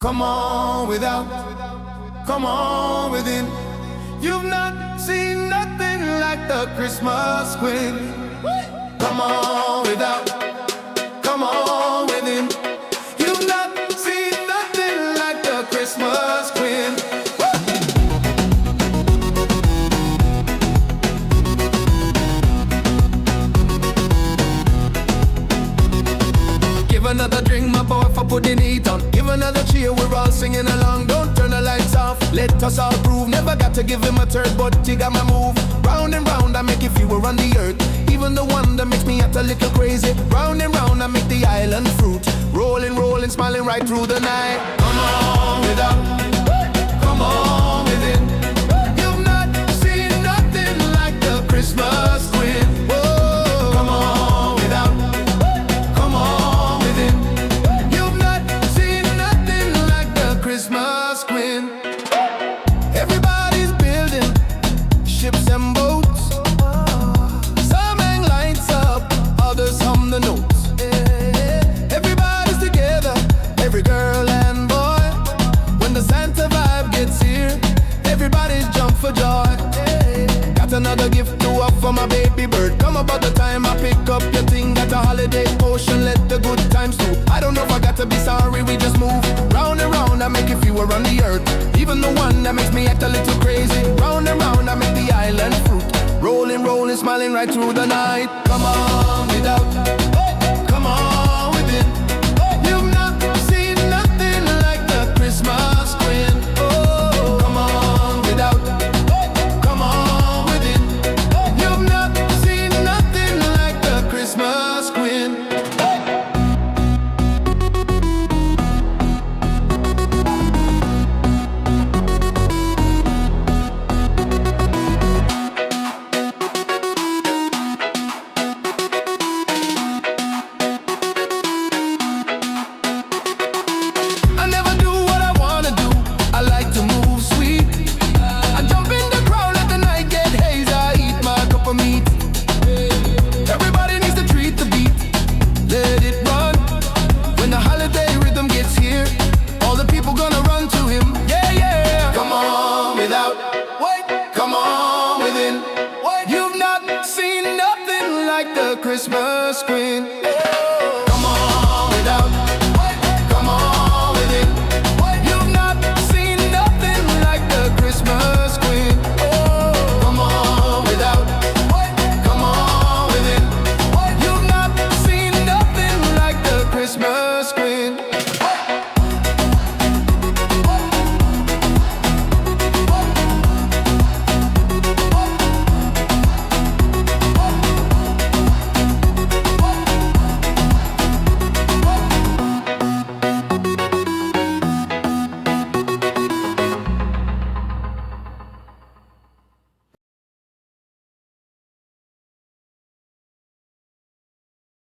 Come on without, come on within. You've not seen nothing like the Christmas Quinn. Come on without, come on within. You've not seen nothing like the Christmas Quinn. Give another drink, my boy, for putting heat on. Give another cheer, we're all singing along. Don't turn the lights off, let us all prove. Never got to give him a third, but you got my move. Round and round, I make you feel we're on the earth. Even the one that makes me act a little crazy. Round and round, I make the island fruit. Rolling, rolling, smiling right through the night. Come on without, come on within. You've not seen nothing like the Christmas Quinn. Whoa. Come on without, come on within. You've not seen nothing like the Christmas Quinn. Everybody's building ships and boats. Some hang lights up, others hum the notes. Everybody's together, every girl and boy. When the Santa vibe gets here, everybody's jump for joy. Got another gift to offer my baby bird. Come about the time I pick up your thing. Got a holiday potion, let the good times through. I don't know if I got to be sorry, we just move. Round and round, I make you feel we're on the earth. Even the one that makes me act a little crazy. Round and round, I make the island fruit. Rolling, rolling, smiling right through the night. Come on without, come on within. You've not seen nothing like the Christmas Quinn. Oh, come on without, come on within. You've not seen nothing like the Christmas Quinn. I never do what I wanna do. I like to move sweet. I jump in the crowd, let the night get hazy. I eat my cup of meat. Everybody needs to treat the beat, let it run. When the holiday rhythm gets here, all the people gonna run to him. Yeah, yeah. Come on without, come on within. You've not seen nothing like the Christmas Quinn.